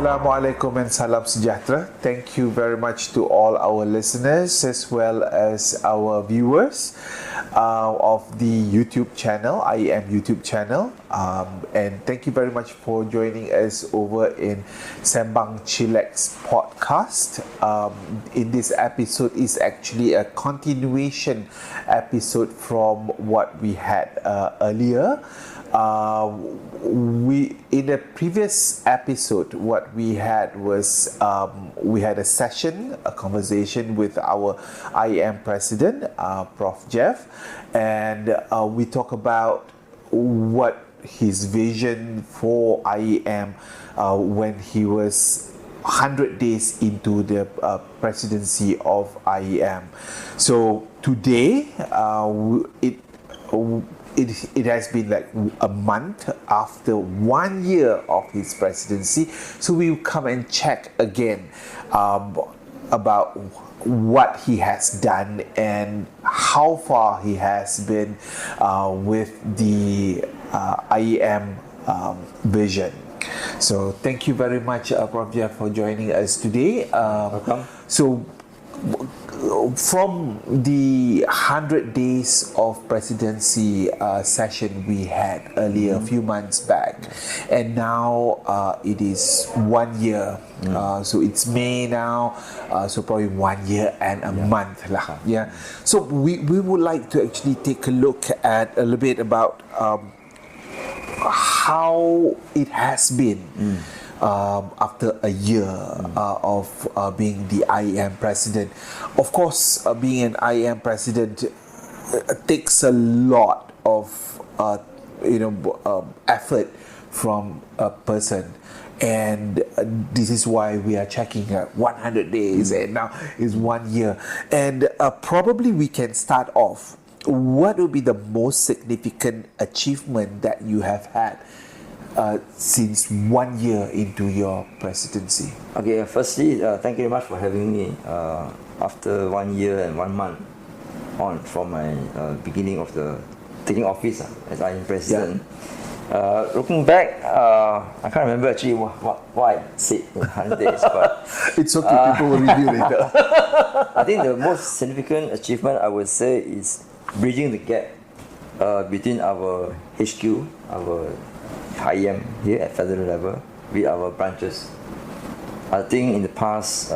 Assalamualaikum and salam sejahtera. Thank you very much to all our listeners as well as our viewers of the YouTube channel, IEM YouTube channel. And thank you very much for joining us over in Sembang Chillex podcast. In this episode is actually a continuation episode from what we had earlier. In the previous episode, what we had was we had a session, a conversation with our IEM president, Prof. Jeff, and we talk about what his vision for IEM when he was 100 days into the presidency of IEM. So today, it has been like a month after 1 year of his presidency, so we will come and check again about what he has done and how far he has been with the IEM vision. So thank you very much, Prof. Jeff, for joining us today. Welcome. So from the 100 days of presidency session we had earlier, a few months back, and now it is 1 year. So it's May now, so probably 1 year and a month lah. Yeah. So we would like to actually take a look at a little bit about how it has been after a year of being the IEM president. Of course, being an IEM president takes a lot of effort from a person. And this is why we are checking 100 days, and now is 1 year. And probably we can start off. What will be the most significant achievement that you have had since 1 year into your presidency? Okay, firstly, thank you very much for having me after 1 year and 1 month on from my beginning of the taking office as IEM president. Looking back, I can't remember actually what I said in 100 days, but it's okay, people will review later. I think the most significant achievement I would say is bridging the gap between our HQ, our IEM here at federal level, with our branches. I think in the past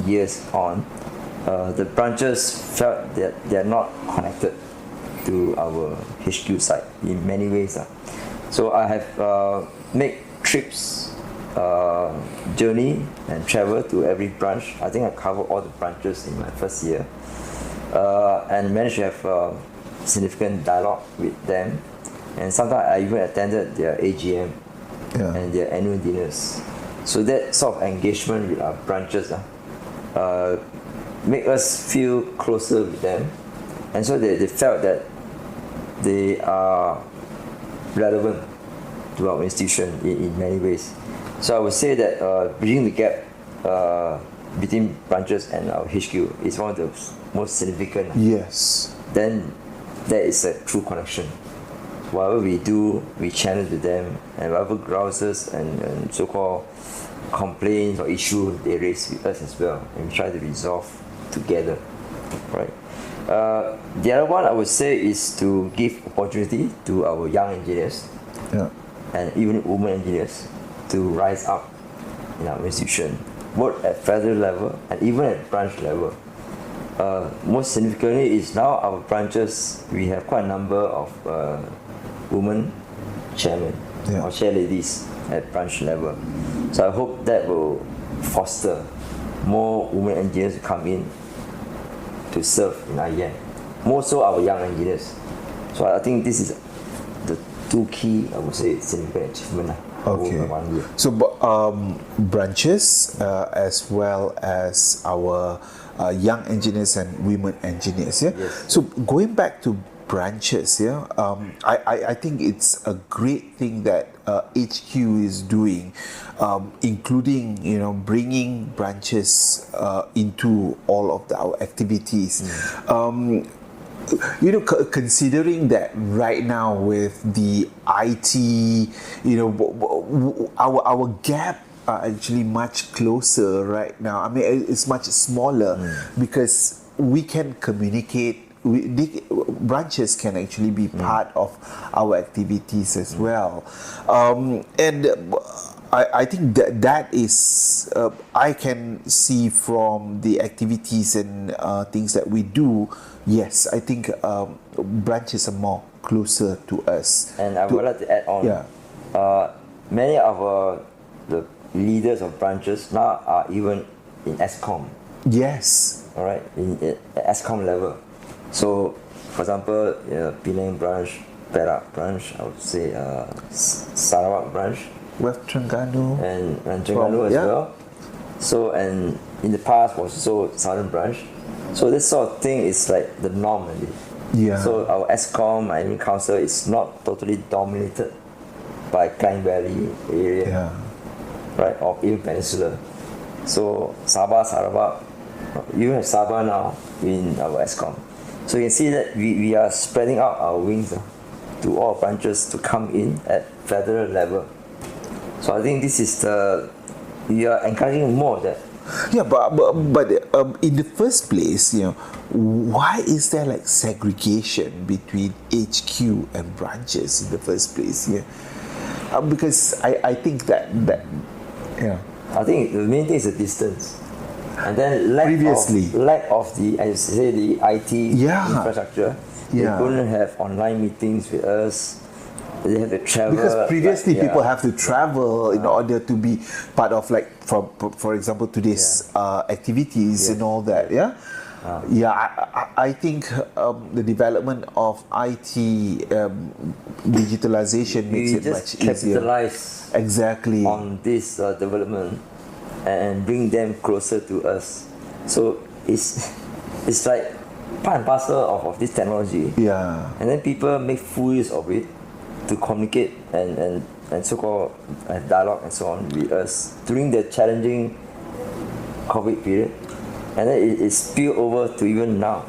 years on, the branches felt that they are not connected to our HQ site in many ways. So I have made trips, journey and travel to every branch. I think I covered all the branches in my first year, and managed to have significant dialogue with them. And sometimes I even attended their AGM and their annual dinners. So that sort of engagement with our branches make us feel closer with them. And so they felt that they are relevant to our institution in many ways. So I would say that bridging the gap between branches and our HQ is one of the most significant. Yes. Then there is a true connection. Whatever we do, we challenge with them, and whatever grouses and so-called complaints or issues they raise with us as well, and we try to resolve together, right? The other one I would say is to give opportunity to our young engineers and even women engineers to rise up in our institution, both at federal level and even at branch level. Most significantly is now our branches, we have quite a number of women chairmen or chair ladies at branch level. So I hope that will foster more women engineers to come in to serve in IEM, more so our young engineers. So I think this is the two key, I would say, significant achievement over 1 year. So branches as well as our young engineers and women engineers. Yes. So going back to branches, I think it's a great thing that HQ is doing, including bringing branches into all of our activities. considering that right now with the IT, our gap are actually much closer right now. I mean, it's much smaller because we can communicate. Branches can actually be part of our activities as well, and I think that is I can see from the activities and things that we do. Yes, I think branches are more closer to us. And I would like to add on. Yeah. Many of the leaders of branches now are even in ESCOM. Yes. All right, in ESCOM level. So, for example, Penang branch, Perak branch, I would say Sarawak branch, West Terengganu and Terengganu as well. So, and in the past was also Southern branch. So this sort of thing is like the norm already. Yeah. So our ESCOM, I mean council, is not totally dominated by Klang Valley area, right, or even Peninsula. So Sabah, Sarawak, you have Sabah now in our ESCOM. So you can see that we are spreading out our wings to all branches to come in at federal level. So I think this is we are encouraging more of that. Yeah, but in the first place, why is there like segregation between HQ and branches in the first place? Yeah, because I think that I think the main thing is the distance. And then lack of the, as you say, the IT infrastructure. They couldn't have online meetings with us. They have to travel. Because previously people have to travel in order to be part of, like, for example, today's activities and all that. I think the development of IT digitalization makes it much easier. Capitalize exactly on this development and bring them closer to us. So it's like part and parcel of this technology. Yeah. And then people make full use of it to communicate and so-called dialogue and so on with us during the challenging COVID period. And then it spilled over to even now.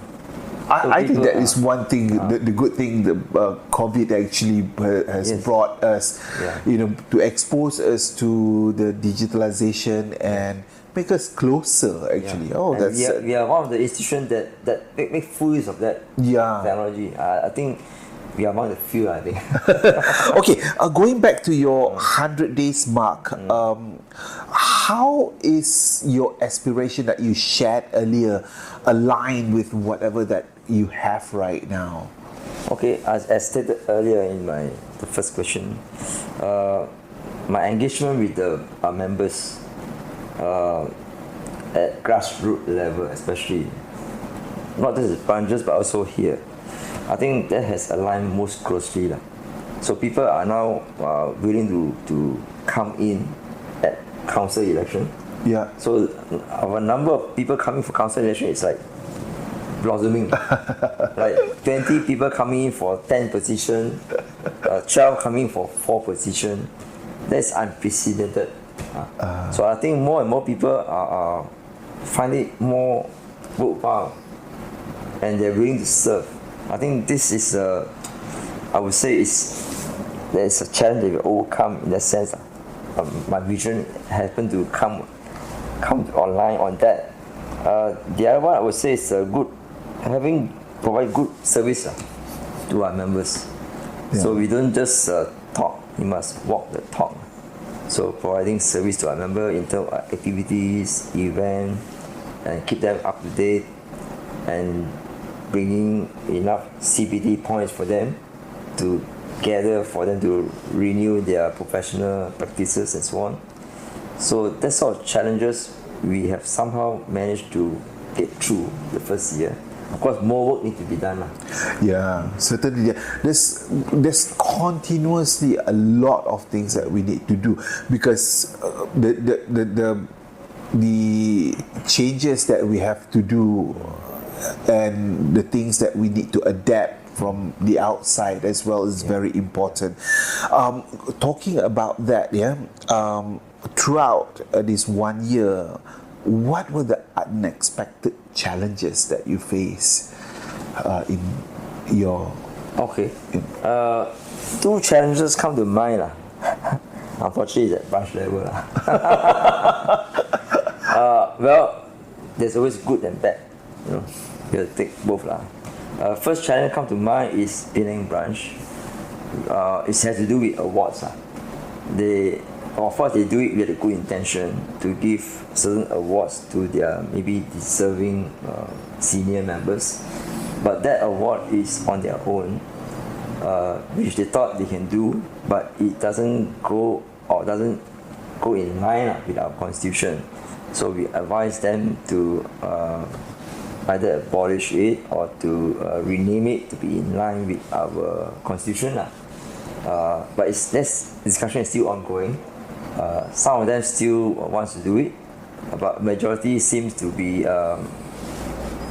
I think that is one thing, the good thing that COVID actually has brought us, to expose us to the digitalization and make us closer actually. We are one of the institutions that make full use of that technology. I think we are among the few, I think. Okay, going back to your 100 days mark, how is your aspiration that you shared earlier aligned with whatever that you have right now? Okay, as stated earlier in the first question, my engagement with our members at grassroots level, especially, not just the branches but also here, I think that has aligned most closely. So people are now willing to come in at council election. Yeah. So our number of people coming for council election is like blossoming. Like 20 people coming in for 10 position, 12 coming for 4 position. That's unprecedented. So I think more and more people are finding it more worthwhile and they're willing to serve. I think this is I would say there's a challenge that we overcome in that sense. My vision happened to come online on that. The other one I would say is provide good service to our members. So we don't just talk, we must walk the talk. So providing service to our members in terms of activities, events, and keep them up to date, and bringing enough CPD points for them to gather for them to renew their professional practices and so on. So that sort of challenges we have somehow managed to get through the first year. Of course, more work needs to be done. Yeah, certainly. There's continuously a lot of things that we need to do because the changes that we have to do and the things that we need to adapt from the outside as well is very important. Talking about that, throughout this 1 year, what were the unexpected challenges that you face in your? Okay. Two challenges come to mind lah. Unfortunately, it's at branch level lah. Well, there's always good and bad. You know, you have to take both lah. First challenge come to mind is Penang branch. It has to do with awards lah. Of course, they do it with a good intention to give certain awards to their maybe deserving senior members, but that award is on their own, which they thought they can do, but it doesn't go in line with our constitution. So we advise them to either abolish it or to rename it to be in line with our constitution lah. But this discussion is still ongoing. Some of them still wants to do it, but majority seems to be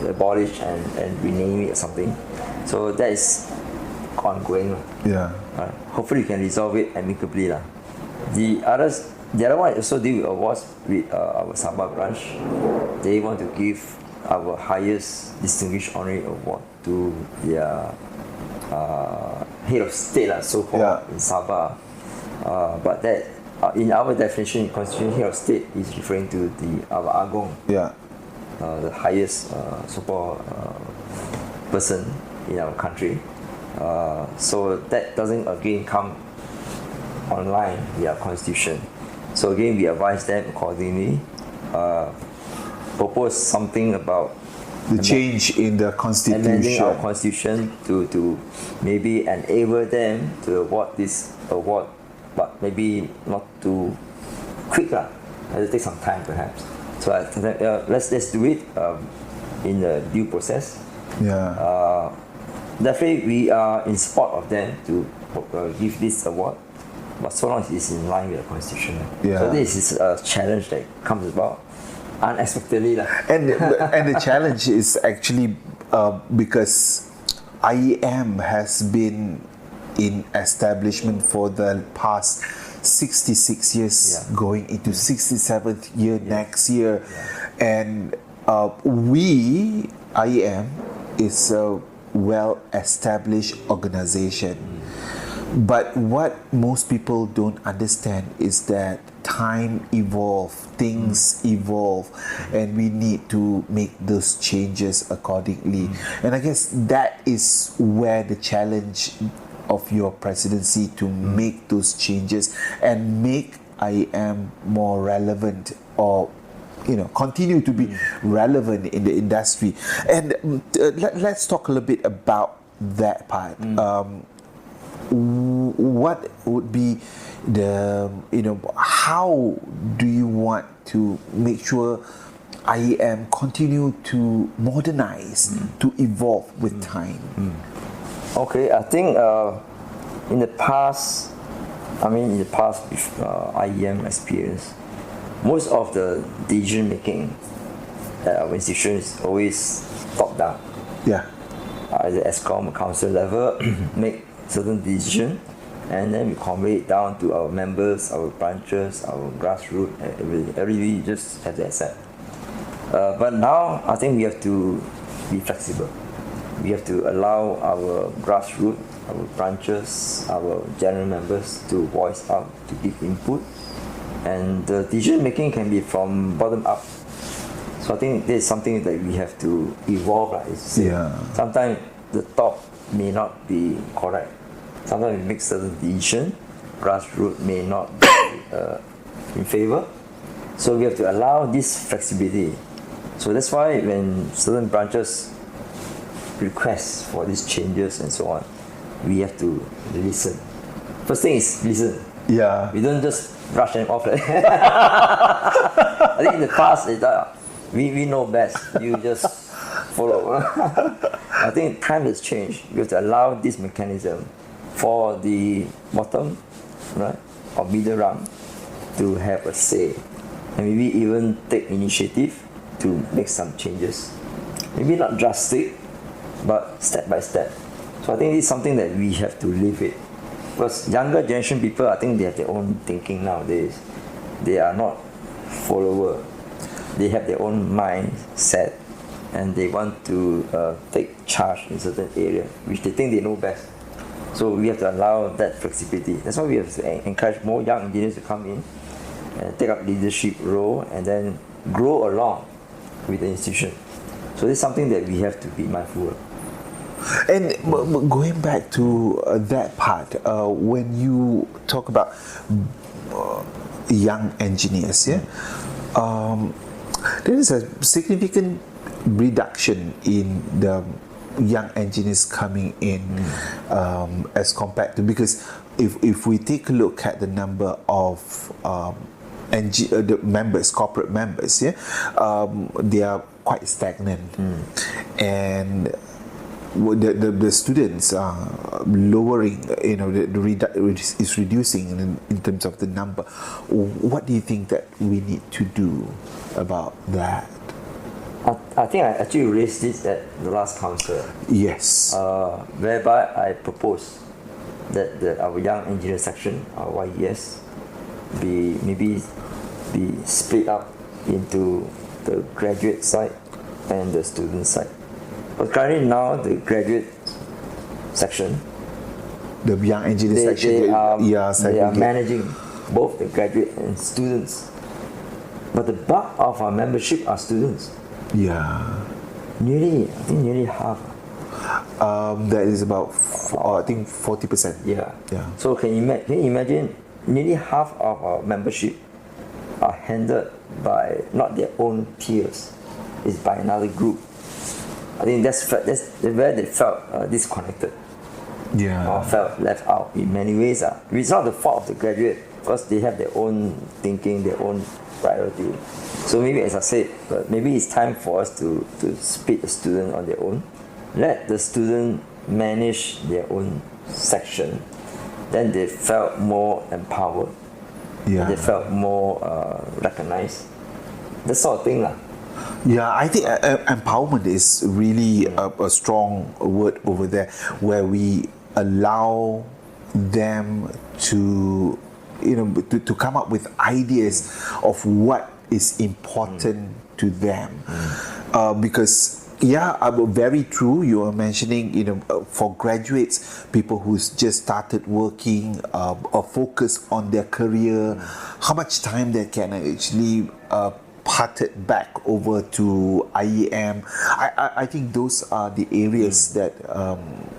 abolish and rename it or something. So that is ongoing. Yeah. Hopefully we can resolve it amicably lah. The other one also deal with awards with our Sembang branch. They want to give our highest distinguished honorary award to their head of state lah, so called in Sabah. But that in our definition, constitution, head of state is referring to our Agong. Yeah. The highest so-called person in our country. So that doesn't again come online with our constitution. So again, we advise them accordingly. Propose something about the change in the constitution. Amending our constitution to maybe enable them to award this award, but maybe not too quick lah. It'll take some time perhaps. So let's do it in the due process. Yeah. Definitely, we are in support of them to give this award, but so long as it's in line with the constitution. Yeah. So this is a challenge that comes about unexpectedly lah. And the challenge is actually because IEM has been in establishment for the past 66 years, going into 67th year next year, and IEM is a well-established organization. But what most people don't understand is that time evolves, things evolve, and we need to make those changes accordingly. And I guess that is where the challenge of your presidency to make those changes and make IEM more relevant, or continue to be relevant in the industry. And let's talk a little bit about that part. What would be the how do you want to make sure IEM continue to modernize, to evolve with time? Okay, I think in the past with IEM experience, most of the decision making at our institution is always top down. Yeah. Either ESCOM or council level make certain decision, and then we convey it down to our members, our branches, our grassroots, and everybody just have to accept. But now I think we have to be flexible. We have to allow our grassroots, our branches, our general members to voice out, to give input, and the decision making can be from bottom up. So I think this is something that we have to evolve. Sometimes the top may not be correct. Sometimes we make certain decision, grassroots may not be in favor. So we have to allow this flexibility. So that's why when certain branches request for these changes and so on, we have to listen. First thing is listen. Yeah. We don't just brush them off. I think in the past, we know best. You just follow. I think time has changed. We have to allow this mechanism for the bottom, right, or middle rung to have a say, and maybe even take initiative to make some changes. Maybe not drastic, but step by step. So I think it's something that we have to live with. Because younger generation people, I think they have their own thinking nowadays. They are not follower. They have their own mindset. and they want to take charge in certain area, which they think they know best. So we have to allow that flexibility. That's why we have to encourage more young engineers to come in and take up leadership role and then grow along with the institution. So this is something that we have to be mindful of. And going back to that part, when you talk about young engineers, there is a significant reduction in the young engineers coming in as compared to, because if we take a look at the number of the members, corporate members, they are quite stagnant, and the students are lowering, is reducing in terms of the number. What do you think that we need to do about that? I think I actually raised this at the last council. Yes. Whereby I proposed that our young engineer section, our YES, be split up into the graduate side and the student side. But currently now the graduate section, the young engineer section, they are managing both the graduate and students. But the bulk of our membership are students. Yeah. I think nearly half. That is about, I think 40%. Yeah. Yeah. So can you imagine nearly half of our membership are handled by not their own peers, it's by another group. I think that's where they felt disconnected. Yeah. Or felt left out in many ways. It's not the fault of the graduate, because they have their own thinking, their own priority. So maybe, as I said, maybe it's time for us to split the student on their own. Let the student manage their own section. Then they felt more empowered. Yeah. They felt more recognized. That sort of thing. Yeah, I think empowerment is really a strong word over there, where we allow them to come up with ideas of what is important to them, because very true. You are mentioning, for graduates, people who's just started working, or focus on their career, how much time they can actually parted back over to IEM. I think those are the areas that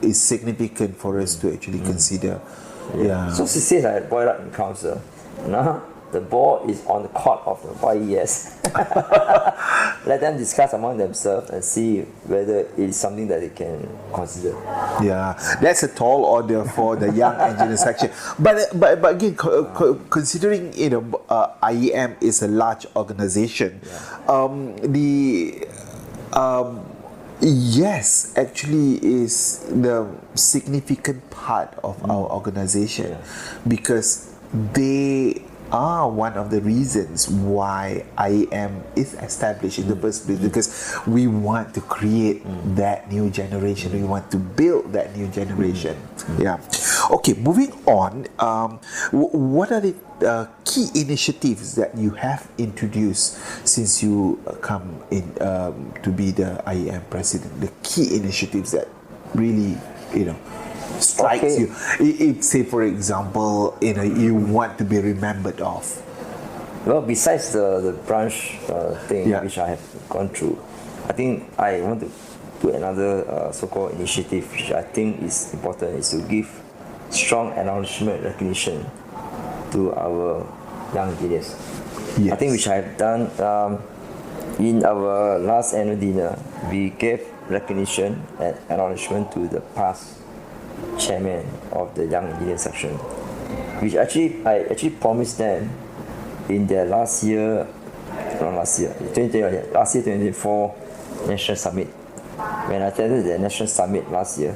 is significant for us to actually consider. Yeah. So since I brought it up in council, now the ball is on the court of the YES. Let them discuss among themselves and see whether it is something that they can consider. Yeah, that's a tall order for the young engineer section. But again, considering IEM is a large organization, yes, actually is the significant part of our organization, because they are one of the reasons why IEM is established in the first place, because we want to create that new generation. We want to build that new generation. Yeah. Okay, moving on. What are the key initiatives that you have introduced since you come in to be the IEM president? The key initiatives that really, strikes you. If, say, for example, you want to be remembered of. Well, besides the branch thing which I have gone through, I think I want to put another so-called initiative which I think is important, is to give strong acknowledgement, recognition to our young engineers. Yes. I think which I have done in our last annual dinner. We gave recognition and acknowledgement to the past chairman of the young engineer section, which I actually promised them in their last year 2024 national summit. When I attended the national summit last year,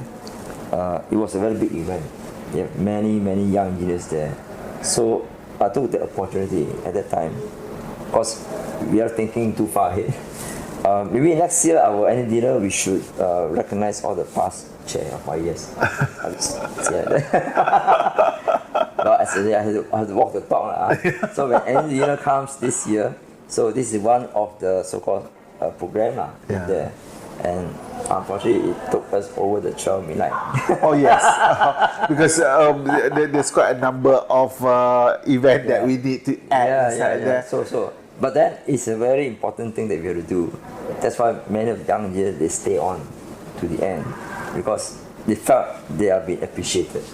it was a very big event. There have many young engineers there. So I took the opportunity at that time, because we are thinking too far ahead. Maybe next year, our annual dinner, we should recognize all the past chair of IES. But as I said, I have to walk the talk. So when annual dinner comes this year, so this is one of the so-called program Yeah. there, and unfortunately it took us over the 12 midnight. Oh yes, because there's quite a number of event that we need to add inside there. So, but that is a very important thing that we have to do. That's why many of the young engineers, they stay on to the end, because they felt they are being appreciated.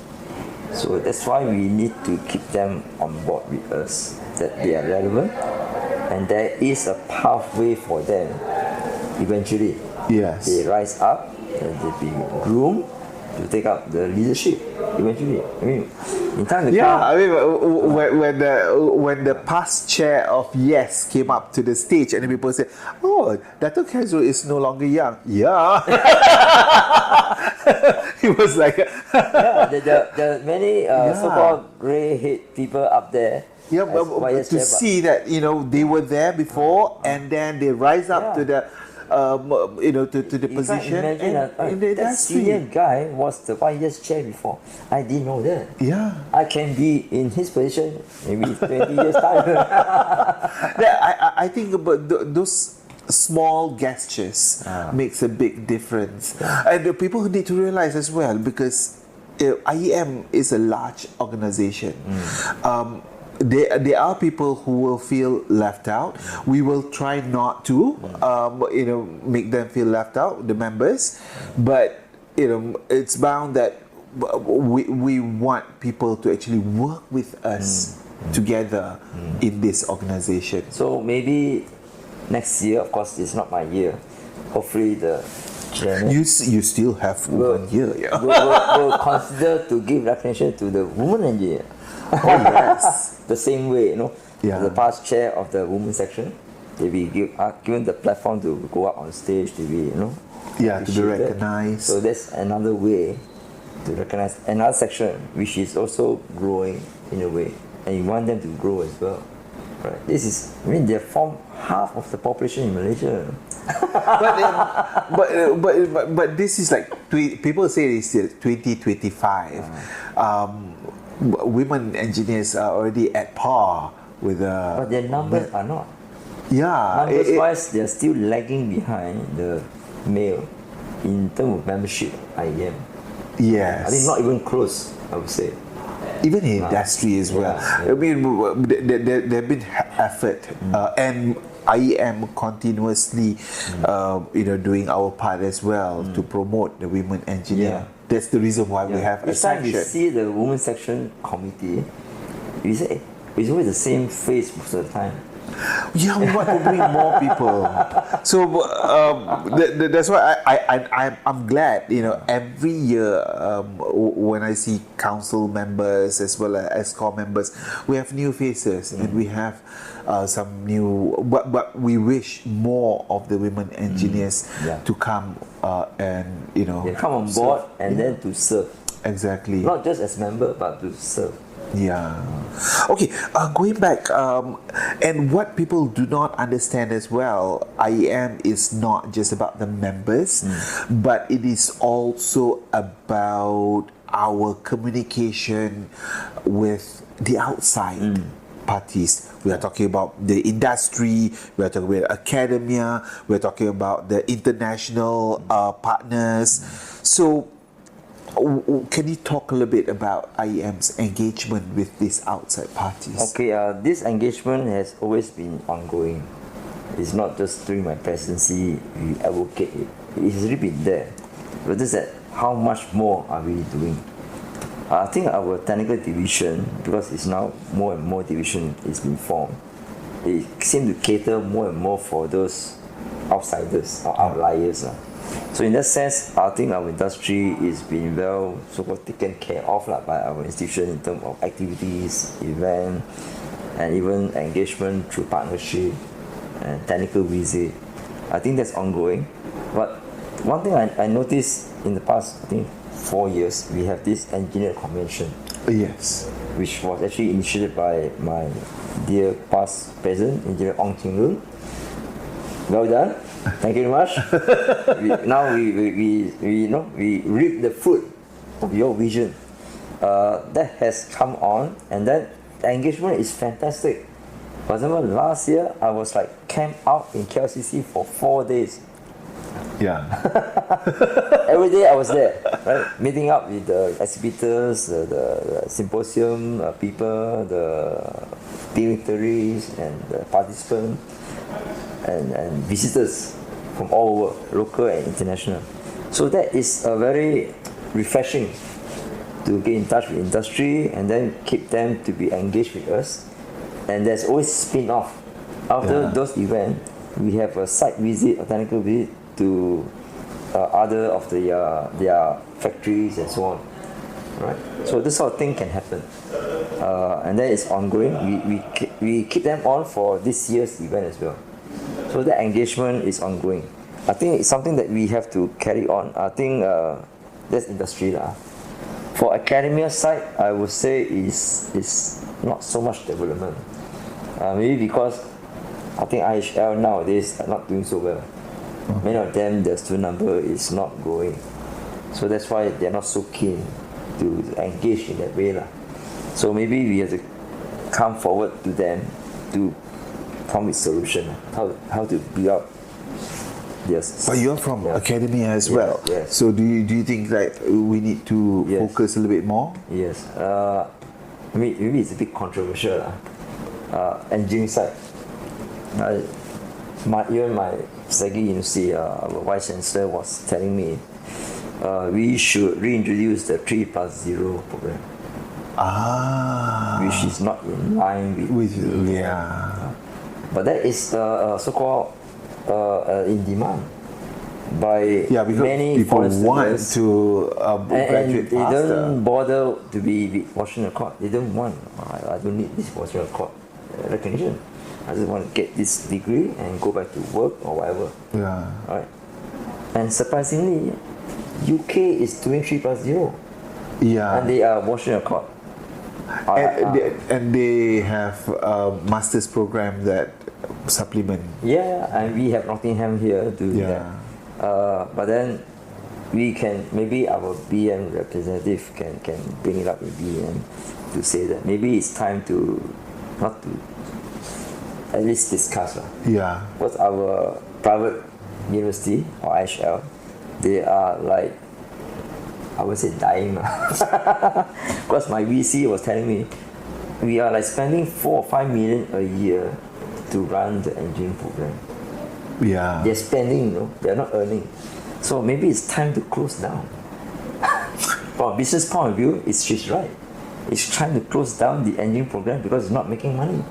So that's why we need to keep them on board with us, that they are relevant, and there is a pathway for them. Eventually, Yes. they rise up and they be groomed to take up the leadership. Eventually, I mean, in time to Yeah, come. I mean, when the past chair of Yes came up to the stage, and people said, "Oh, Dato' Khairul is no longer young." Yeah, he was like, the many so-called grey-haired people up there. yeah, as vice to chair, see that they were there before, and then they rise up to the to the you position. can't imagine in the that senior industry. guy was the vice chair before. I didn't know that. Yeah. I can be in his position maybe 20 years time. I think about those small gestures makes a big difference, and the people who need to realize as well, because IEM is a large organization. There are people who will feel left out. We will try not to, make them feel left out, the members, but it's bound that we want people to actually work with us together in this organization. So maybe next year, of course, it's not my year. Hopefully the chairman You still have 1 year, yeah. will consider to give recognition to the woman engineer. Oh yes. The same way, Yeah. the past chair of the women section, they be given the platform to go up on stage, to be, Yeah, to be appreciated. recognized. So that's another way to recognize another section which is also growing in a way, and you want them to grow as well. Right? They form half of the population in Malaysia. but this is like people say it's 2025. Women engineers are already at par with But their numbers are not. yeah. Numbers-wise, they are still lagging behind the male in terms of membership, IEM. Yes. I think not even close, I would say. Even in industry as well. yeah. I mean, there have been effort, and IEM continuously, doing our part as well to promote the women engineer. Yeah. That's the reason why we have a Each time you section. see the women section committee, you say it's always the same face most of the time. Yeah, we want to bring more people. So that's why I'm glad. Every year when I see council members as well as ESCOM members, we have new faces and we have some new. But we wish more of the women engineers to come and They come on board and then to serve, exactly. not just as member but to serve. Yeah. Okay, going back, and what people do not understand as well, IEM is not just about the members, but it is also about our communication with the outside parties. We are talking about the industry, we are talking about academia, we are talking about the international partners. So, can you talk a little bit about IEM's engagement with these outside parties? Okay, this engagement has always been ongoing. It's not just during my presidency we advocate it. It's really been there. But just that, how much more are we doing? I think our technical division, because it's now more and more division is being formed, it seems to cater more and more for those outsiders or outliers. So in that sense, I think our industry is being well so-called taken care of by our institution in terms of activities, event, and even engagement through partnership and technical visit. I think that's ongoing. But one thing I noticed in the past, I think 4 years, we have this engineer convention, Yes. which was actually initiated by my dear past president, Engineer Ong Ting Lun. Well done. Thank you very much. Now we reap the fruit of your vision. That has come on, and then the engagement is fantastic. For example, last year I was like camped out in KLCC for 4 days. Yeah. Every day I was there, right? Meeting up with the exhibitors, the symposium people, the dignitaries, and the participants, and visitors from all over, local and international. So that is a very refreshing to get in touch with industry and then keep them to be engaged with us. And there's always spin-off. After those events, we have a site visit, a technical visit to other of their factories and so on. Right? So this sort of thing can happen. And that is ongoing. We keep them on for this year's event as well. So the engagement is ongoing. I think it's something that we have to carry on. I think that's industry lah. For academia side, I would say is not so much development. Maybe because I think IHL nowadays are not doing so well. Many of them, the student number is not growing. So that's why they're not so keen to engage in that way lah. So maybe we have to come forward to them to come with solution, how to build up. Yes. But you're from academia as well. Yes. So do you think that we need to focus a little bit more? Yes. Maybe it's a bit controversial. Engineering side. Even my Sagi University, our Vice Chancellor was telling me we should reintroduce the 3+0 program. Which is not in line with but that is so-called in demand by many people foreign want students to graduate they faster. don't bother to be washing the court. They don't want. I don't need this washing the court recognition. I just want to get this degree and go back to work or whatever. Yeah. Right. And surprisingly, UK is doing 3+0. Yeah. And they are washing the court. And they have a master's program that supplement. Yeah, and we have Nottingham here doing that. But then we can, maybe our BM representative can bring it up in BM to say that maybe it's time to not to at least discuss. Yeah. Because our private university or IHL, they are like, I would say dying. Because my VC was telling me we are like spending 4 or 5 million a year to run the engineering program. Yeah. They're spending, they're not earning. So maybe it's time to close down. From a business point of view, she's right. It's trying to close down the engineering program because it's not making money.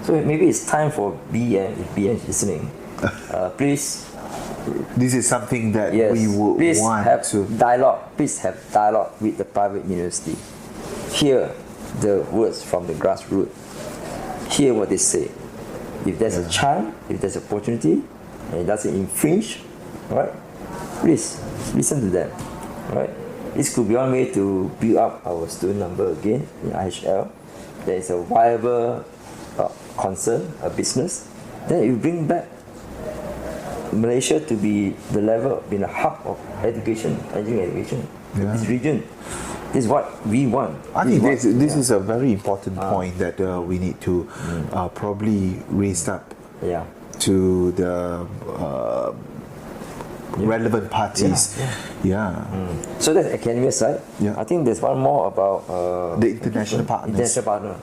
So maybe it's time for BM, if BM is listening, please. This is something that we would want to dialogue. Please have dialogue with the private university. Hear the words from the grassroots. Hear what they say. If there's a chance, if there's an opportunity, and it doesn't infringe, right? Please listen to them, right? This could be one way to build up our student number again in IHL. There is a viable concern, a business. Then you bring back Malaysia to be the level, being a hub of education, engineering education in this region. This is what we want. I think this is a very important point that we need to probably raise up to the relevant parties. So that's academia side. I think there's one more about the international partners. International partner.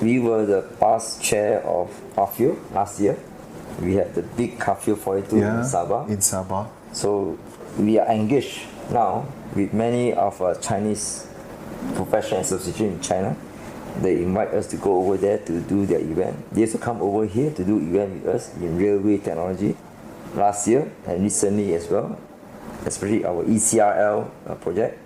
We were the past chair of CAFIO last year. We had the big CAFIO 42 in Sabah. So we are engaged now with many of Chinese professional associations in China. They invite us to go over there to do their event. They used to come over here to do event with us in railway technology last year and recently as well, especially our ECRL project.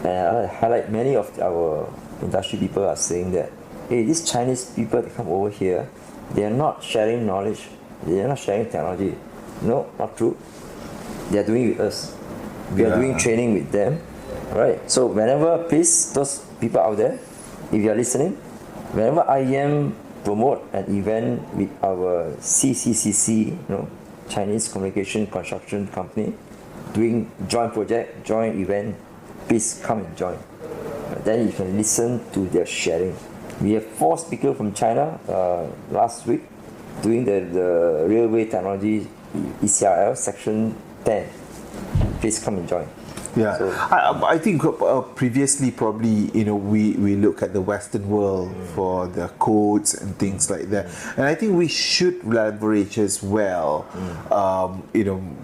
And I highlight many of our industry people are saying that, hey, these Chinese people that come over here, they are not sharing knowledge, they are not sharing technology. No, not true. They are doing it with us. We are doing training with them, right? So whenever, please, those people out there, if you are listening, whenever IEM promote an event with our CCCC, Chinese Communication Construction Company, doing joint project, joint event, please come and join. Then you can listen to their sharing. We have 4 speakers from China last week doing the Railway Technology ECRL Section 10. Please come and join. Yeah, So, I think previously probably we look at the Western world for the codes and things like that, and I think we should leverage as well,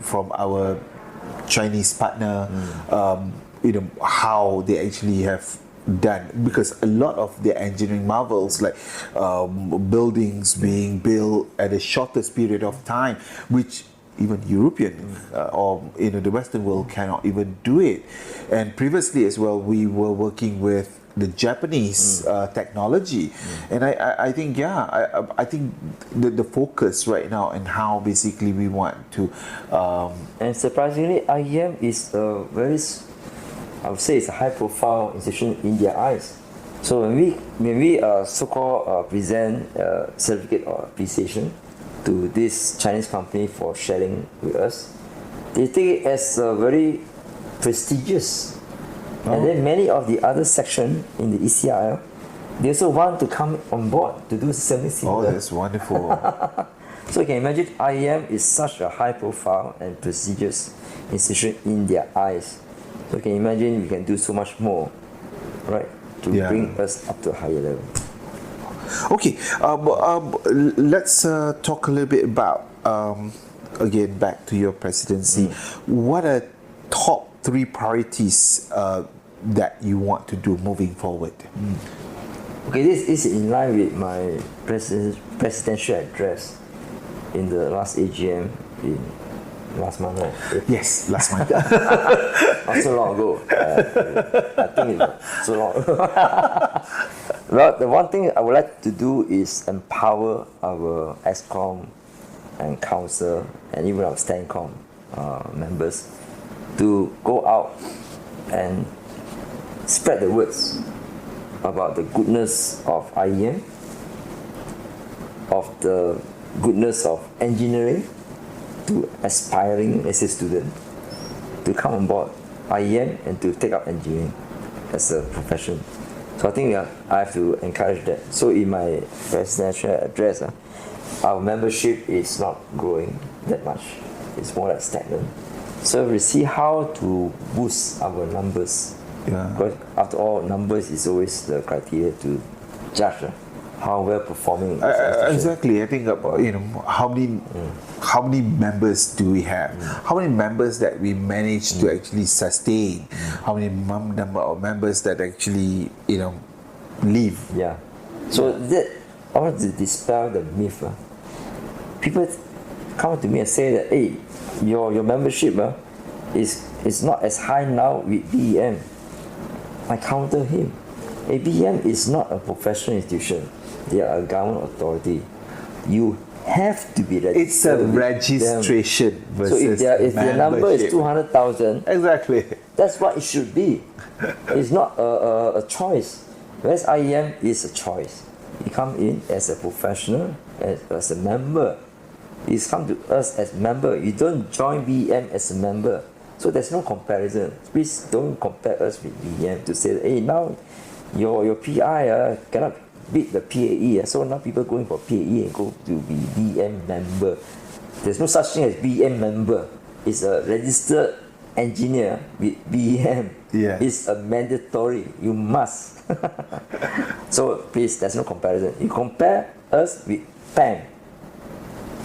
from our Chinese partner, how they actually have done, because a lot of the engineering marvels like buildings being built at the shortest period of time, which even European or the Western world cannot even do it. And previously as well, we were working with the Japanese technology, and I think I think the focus right now and how basically we want to. And surprisingly, IEM is a very, I would say, it's a high-profile institution in their eyes. So when we so-called present certificate of appreciation to this Chinese company for sharing with us, they take it as very prestigious. And then many of the other sections in the ECRL, they also want to come on board to do something similar. Oh, that's wonderful. So you can imagine IEM is such a high-profile and prestigious institution in their eyes. So you can imagine we can do so much more, right, to bring us up to a higher level. Okay, let's talk a little bit about, again, back to your presidency. What are top 3 priorities that you want to do moving forward? Okay, this is in line with my presidential address in the last AGM in last month, right? Yes, last month. Not so long ago. I think it's so long ago. Well, the one thing I would like to do is empower our ESCOM and Council and even our STANCOM members to go out and spread the words about the goodness of IEM, of the goodness of engineering, to aspiring as a student to come on board IEM and to take up engineering as a profession. So I think I have to encourage that. So in my presidential address, our membership is not growing that much. It's more like stagnant. So we see how to boost our numbers. Because after all, numbers is always the criteria to judge how well performing. Exactly. I think how many members do we have? How many members that we manage to actually sustain? How many number of members that actually leave? Yeah. So that I want to dispel the myth. People come to me and say that, hey, your membership is not as high now with BEM. I counter him. BEM is not a professional institution. They are a government authority. You have to be registered. It's a registration versus so if their number is 200,000, exactly, that's what it should be. It's not a choice. Whereas IEM is a choice. You come in as a professional, as a member. You come to us as member. You don't join BEM as a member. So there's no comparison. Please don't compare us with BEM to say, hey, now your PI cannot beat the PAE. So now people going for PAE and go to be BEM member. There's no such thing as BEM member. It's a registered engineer with BEM. Yeah. It's a mandatory. You must. So please, there's no comparison. You compare us with PAM,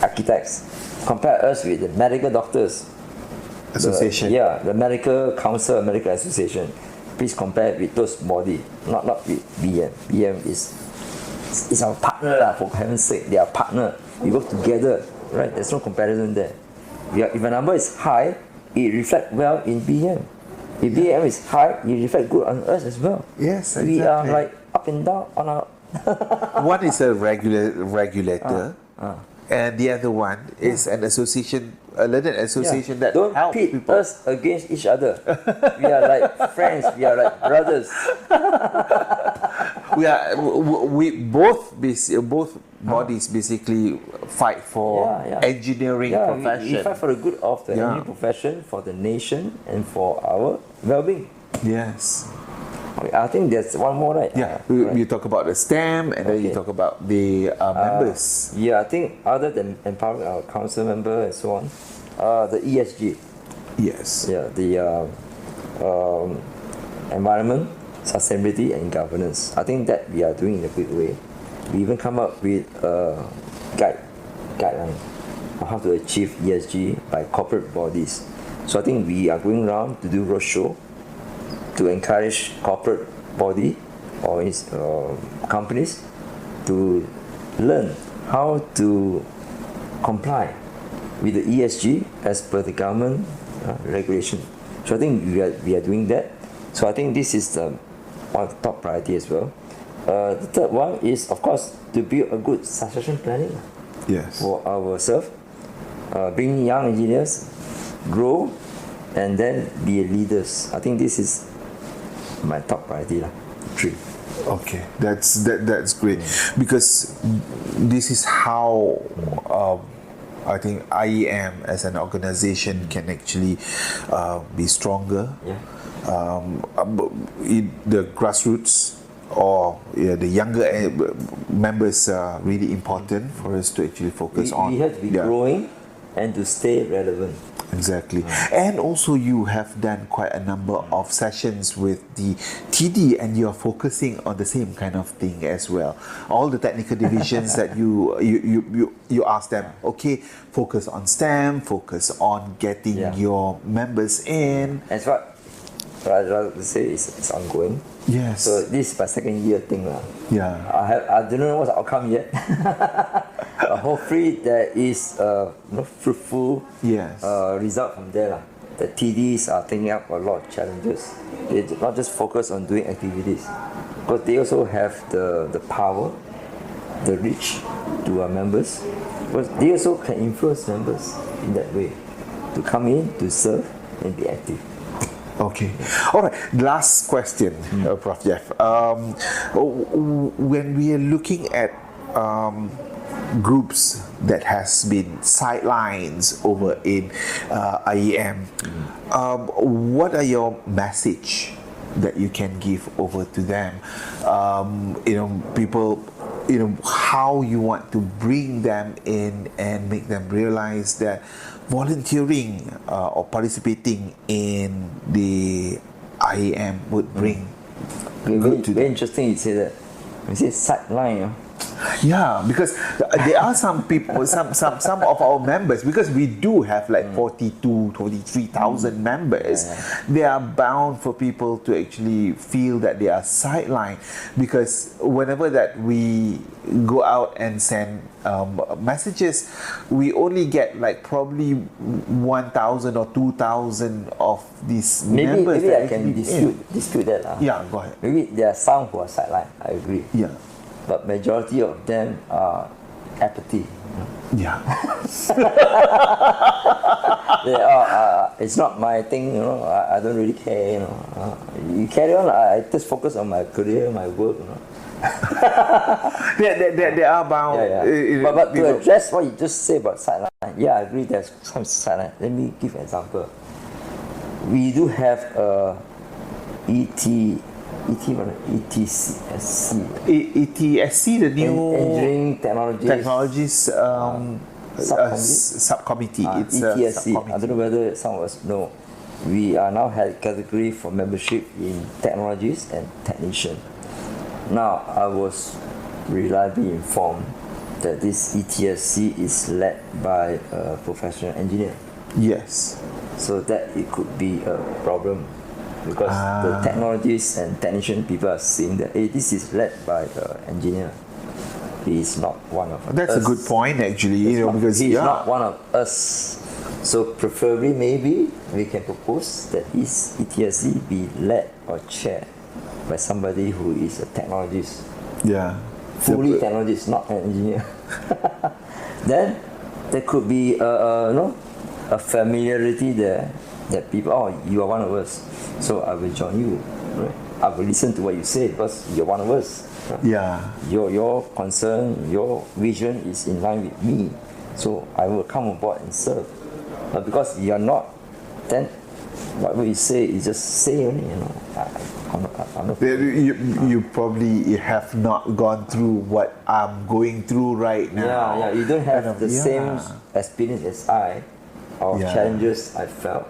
architects. Compare us with the medical doctors. Association. The Medical Council, Medical Association. Please compare with those bodies, not with BEM. BEM is our partner, for heaven's sake. They are partner. We work together, right? There's no comparison there. If a number is high, it reflects well in BEM. If BEM is high, it reflects good on us as well. Yes, exactly. We are like up and down on our. One is a regulator. And the other one is an association, a learned association that don't helps pit people. us against each other. We are like friends. We are like brothers. We both bodies basically fight for engineering profession. We fight for the good of the engineering profession, for the nation, and for our well-being. Yes. I think there's one more, right? Yeah, Right. you talk about the STEM, and then you Okay. talk about the members. Yeah, I think other than empowering our council member and so on, the ESG, Yes. yeah, the environment, sustainability, and governance. I think that we are doing in a good way. We even come up with a guideline on how to achieve ESG by corporate bodies. So I think we are going around to do roadshow to encourage corporate body or companies to learn how to comply with the ESG as per the government regulation. So I think we are doing that. So I think this is one of the top priority as well. The third one is, of course, to build a good succession planning Yes. for ourselves, bring young engineers, grow, and then be leaders. I think this is my top priority, 3. Okay, that's great, because this is how I think IEM as an organization can actually be stronger. Yeah. The grassroots or the younger members are really important for us to actually focus on. We have to be growing and to stay relevant. Exactly. And also you have done quite a number of sessions with the TD, and you are focusing on the same kind of thing as well. All the technical divisions that you ask them, okay, focus on STEM, focus on getting your members in. As what Razak say, it's ongoing. Yes. So this is my second year thing. Yeah. I don't know what's the outcome yet. Hopefully there is fruitful result from there. The TDs are taking up a lot of challenges. They do not just focus on doing activities, but they also have the power, the reach to our members. But they also can influence members in that way to come in, to serve, and be active. Okay. All right. Last question, Prof. Jeff. When we are looking at groups that has been sidelines over in IEM, what are your message that you can give over to them? People, how you want to bring them in and make them realize that volunteering or participating in the IEM would bring good to Very them. interesting you say that. You say sideline. Yeah, because there are some people, some of our members, because we do have like 23,000 members, they are bound for people to actually feel that they are sidelined, because whenever that we go out and send messages, we only get like probably 1,000 or 2,000 of these members. Maybe that I can actually- dispute that. Yeah, go ahead. Maybe there are some who are sidelined, I agree. Yeah. But majority of them are apathy. Yeah. They are, it's not my thing, I don't really care, You carry on, I just focus on my career, my work, They are bound. But to address what you just said about sideline, I agree there's some sideline. Let me give an example. We do have ETSC, ETSC, the new Engineering technologies subcommittee. It's a ETSC. I subcommittee. don't know whether some of us know. We are now had category for membership in technologies and technician. Now, I was reliably informed that this ETSC is led by a professional engineer. Yes. So that it could be a problem, because the technologists and technician people are saying that this is led by an engineer. He is not one of us. That's a good point, actually. Because he's not one of us. So preferably, maybe we can propose that this ETSC be led or chaired by somebody who is a technologist, Yeah. fully technologist, not an engineer. Then there could be a familiarity there, that people, you are one of us, so I will join you. Right? I will listen to what you say because you're one of us. Right? Yeah. Your concern, your vision is in line with me, so I will come on board and serve. But because you're not, then whatever you say is just say only. I'm not You probably have not gone through what I'm going through right now. Yeah, you don't have Kind of, the yeah. same experience as I, or Yeah. challenges I felt.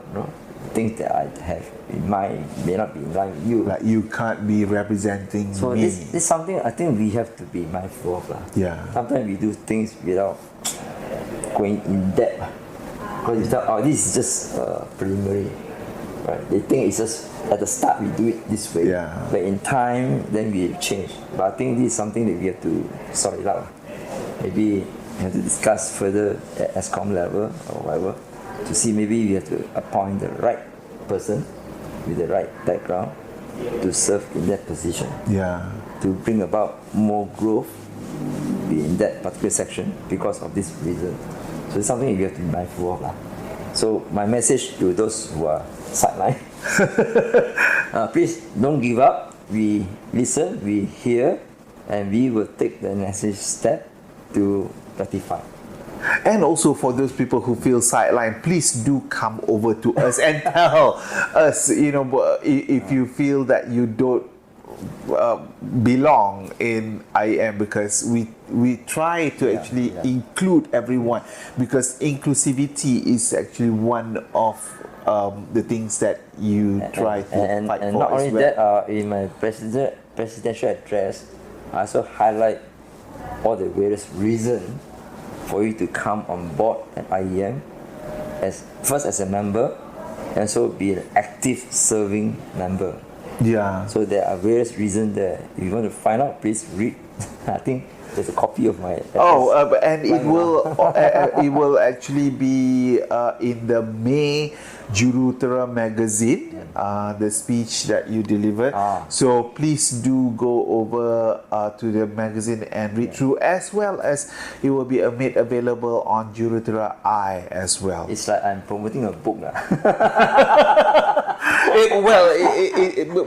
Things that I have in mind may not be in line with you. Like you can't be representing So me. this is something I think we have to be mindful of. Yeah. Sometimes we do things without going in depth. Because you thought, this is just preliminary. Right? They think it's just at the start we do it this way. Yeah. But in time, then we change. But I think this is something that we have to sort it out. Maybe we have to discuss further at ESCOM level or whatever to see maybe we have to appoint the right person with the right background to serve in that position. Yeah. To bring about more growth in that particular section because of this reason. So it's something you have to be mindful of. So my message to those who are sidelined, please don't give up. We listen, we hear, and we will take the necessary step to rectify. And also for those people who feel sidelined, please do come over to us and tell us, if you feel that you don't belong in IEM, because we try to actually include everyone, because inclusivity is actually one of the things that you try to fight and for not as only well. that, in my presidential address, I also highlight all the various reasons for you to come on board at IEM as a member, and so be an active serving member. Yeah. So there are various reasons there. If you want to find out, please read. I think there's a copy of my address. And it will actually be in the May Juruterra magazine, the speech that you delivered. So please do go over to the magazine and read through, as well as it will be made available on Juruterra I as well. It's like I'm promoting a book.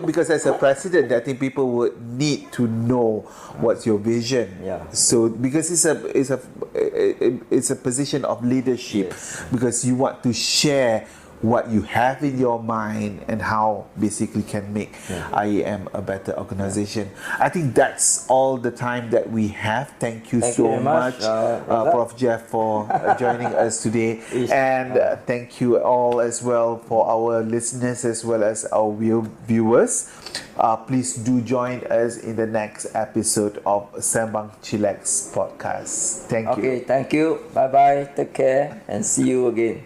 Because as a president, I think people would need to know what's your vision. Yeah. So because it's a position of leadership, because you want to share what you have in your mind and how basically can make IEM a better organization. I think that's all the time that we have. Thank you so very much, Prof. Jeff, for joining us today. And thank you all as well for our listeners as well as our viewers. Please do join us in the next episode of Sembang Chillex podcast. Thank you. Okay, thank you. Bye-bye. Take care and see you again.